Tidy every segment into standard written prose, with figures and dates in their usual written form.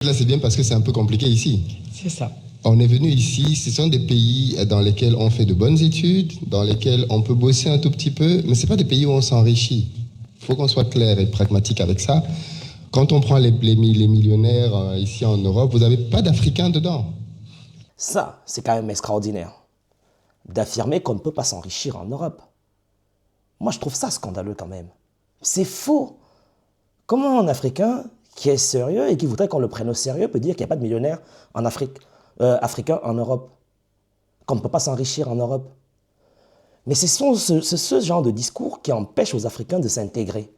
Là, c'est bien parce que c'est un peu compliqué ici. C'est ça. On est venu ici, ce sont des pays dans lesquels on fait de bonnes études, dans lesquels on peut bosser un tout petit peu, mais ce pas des pays où on s'enrichit. Il faut qu'on soit clair et pragmatique avec ça. Quand on prend les millionnaires ici en Europe, vous n'avez pas d'Africains dedans. Ça, c'est quand même extraordinaire d'affirmer qu'on ne peut pas s'enrichir en Europe. Moi, je trouve ça scandaleux quand même. C'est faux. Comment un Africain qui est sérieux et qui voudrait qu'on le prenne au sérieux peut dire qu'il n'y a pas de millionnaires en Afrique, africains en Europe, qu'on ne peut pas s'enrichir en Europe? Mais c'est ce genre de discours qui empêche aux Africains de s'intégrer.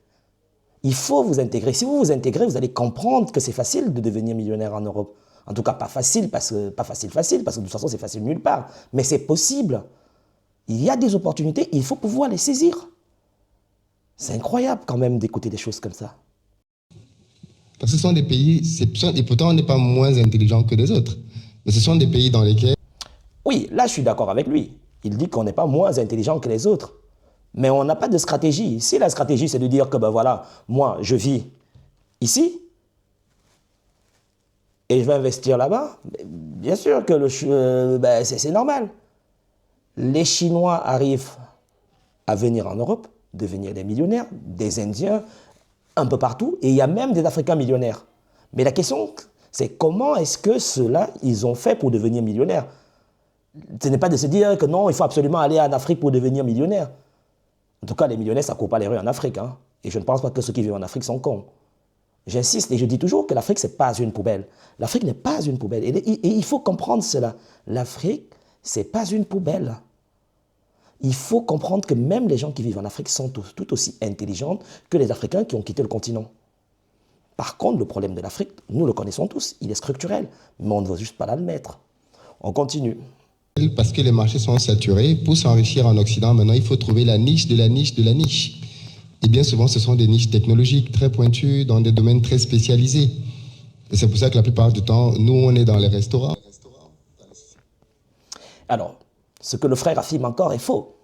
Il faut vous intégrer. Si vous vous intégrez, vous allez comprendre que c'est facile de devenir millionnaire en Europe. En tout cas, pas facile, parce que de toute façon, c'est facile nulle part. Mais c'est possible. Il y a des opportunités, il faut pouvoir les saisir. C'est incroyable quand même d'écouter des choses comme ça. Parce que ce sont des pays, et pourtant on n'est pas moins intelligent que les autres, mais ce sont des pays dans lesquels... Oui, là je suis d'accord avec lui. Il dit qu'on n'est pas moins intelligent que les autres. Mais on n'a pas de stratégie. Si la stratégie c'est de dire que ben voilà, moi je vis ici et je vais investir là-bas, bien sûr que c'est normal. Les Chinois arrivent à venir en Europe, devenir des millionnaires, des Indiens, un peu partout, et il y a même des Africains millionnaires. Mais la question, c'est comment est-ce que ceux-là, ils ont fait pour devenir millionnaires? Ce n'est pas de se dire que non, il faut absolument aller en Afrique pour devenir millionnaire. En tout cas, les millionnaires, ça ne court pas les rues en Afrique. Hein. Et je ne pense pas que ceux qui vivent en Afrique sont cons. J'insiste et je dis toujours que l'Afrique, ce n'est pas une poubelle. L'Afrique n'est pas une poubelle. Et il faut comprendre cela. L'Afrique, ce n'est pas une poubelle. Il faut comprendre que même les gens qui vivent en Afrique sont tout aussi intelligents que les Africains qui ont quitté le continent. Par contre, le problème de l'Afrique, nous le connaissons tous, il est structurel, mais on ne veut juste pas l'admettre. On continue. Parce que les marchés sont saturés, pour s'enrichir en Occident, maintenant il faut trouver la niche de la niche de la niche. Et bien souvent, ce sont des niches technologiques très pointues, dans des domaines très spécialisés. Et c'est pour ça que la plupart du temps, nous, on est dans les restaurants. Alors, ce que le frère affirme encore est faux.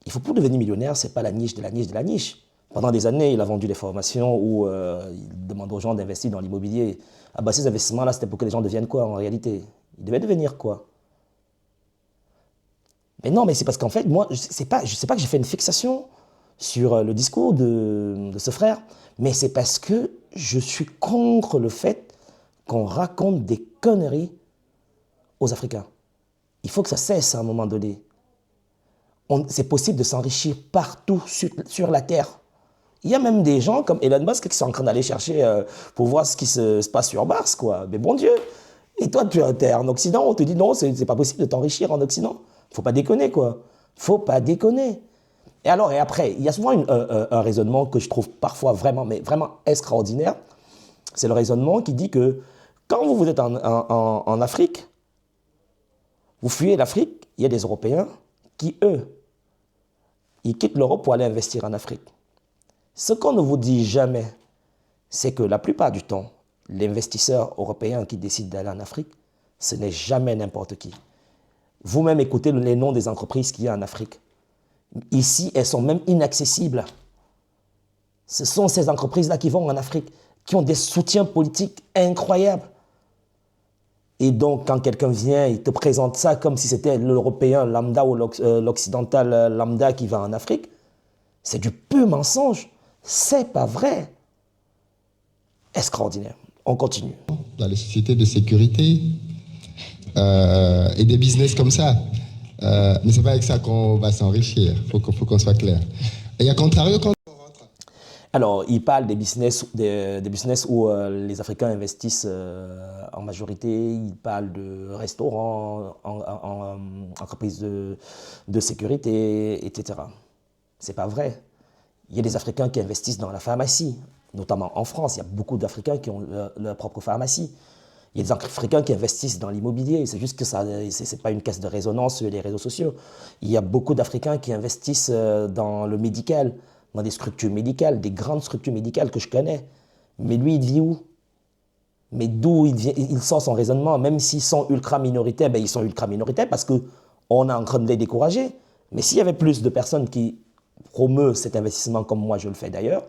Il faut pour devenir millionnaire, ce n'est pas la niche de la niche de la niche. Pendant des années, il a vendu des formations où il demande aux gens d'investir dans l'immobilier. Ah bah, ces investissements-là, c'était pour que les gens deviennent quoi en réalité? Ils devaient devenir quoi? Mais non, mais c'est parce qu'en fait, moi, je sais pas que j'ai fait une fixation sur le discours de ce frère, mais c'est parce que je suis contre le fait qu'on raconte des conneries aux Africains. Il faut que ça cesse à un moment donné. C'est possible de s'enrichir partout sur la Terre. Il y a même des gens comme Elon Musk qui sont en train d'aller chercher pour voir ce qui se passe sur Mars, quoi. Mais bon Dieu. Et toi, tu es en Occident, on te dit non, c'est pas possible de t'enrichir en Occident. Faut pas déconner, quoi. Faut pas déconner. Et alors, et après, il y a souvent un raisonnement que je trouve parfois vraiment, mais vraiment extraordinaire. C'est le raisonnement qui dit que quand vous êtes en Afrique, vous fuyez l'Afrique, il y a des Européens qui, eux, ils quittent l'Europe pour aller investir en Afrique. Ce qu'on ne vous dit jamais, c'est que la plupart du temps, l'investisseur européen qui décide d'aller en Afrique, ce n'est jamais n'importe qui. Vous-même écoutez les noms des entreprises qu'il y a en Afrique. Ici, elles sont même inaccessibles. Ce sont ces entreprises-là qui vont en Afrique, qui ont des soutiens politiques incroyables. Et donc, quand quelqu'un vient, il te présente ça comme si c'était l'Européen lambda ou l'Occidental lambda qui va en Afrique, c'est du pur mensonge. C'est pas vrai. Extraordinaire. On continue. Dans les sociétés de sécurité et des business comme ça. Mais c'est pas avec ça qu'on va s'enrichir. Faut qu'on soit clair. Et à contrario, quand... Alors, il parle des business où les Africains investissent en majorité. Il parle de restaurants, entreprises de sécurité, etc. C'est pas vrai. Il y a des Africains qui investissent dans la pharmacie, notamment en France. Il y a beaucoup d'Africains qui ont leur propre pharmacie. Il y a des Africains qui investissent dans l'immobilier. C'est juste que ce n'est pas une caisse de résonance sur les réseaux sociaux. Il y a beaucoup d'Africains qui investissent dans le médical, dans des structures médicales, des grandes structures médicales que je connais. Mais lui, il vit où? Mais d'où il sort son raisonnement? Même s'ils sont ultra minoritaires, ben ils sont ultra minoritaires parce qu'on est en train de les décourager. Mais s'il y avait plus de personnes qui promeut cet investissement comme moi je le fais d'ailleurs,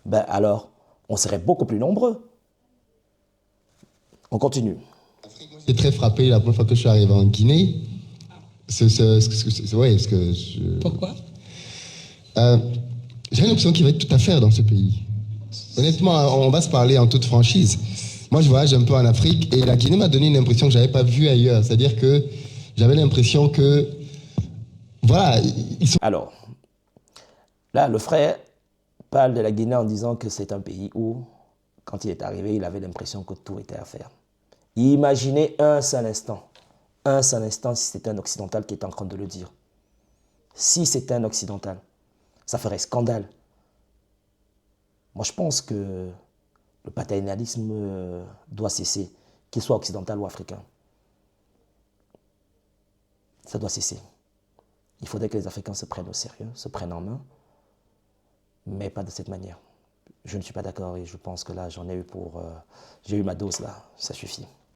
ben alors on serait beaucoup plus nombreux. On continue. J'étais très frappé la première fois que je suis arrivé en Guinée. Ouais, parce que Pourquoi? euh, j'ai l'impression qu'il va être tout à faire dans ce pays. Honnêtement, on va se parler en toute franchise. Moi, je voyage un peu en Afrique et la Guinée m'a donné une impression que j'avais pas vue ailleurs. C'est-à-dire que j'avais l'impression que, voilà, ils sont. Alors, là, le frère parle de la Guinée en disant que c'est un pays où, quand il est arrivé, il avait l'impression que tout était à faire. Imaginez un seul instant si c'était un occidental qui était en train de le dire. Si c'était un occidental, ça ferait scandale. Moi, je pense que le paternalisme doit cesser, qu'il soit occidental ou africain. Ça doit cesser. Il faudrait que les Africains se prennent au sérieux, se prennent en main, mais pas de cette manière. Je ne suis pas d'accord et je pense que là, j'ai eu ma dose là, ça suffit.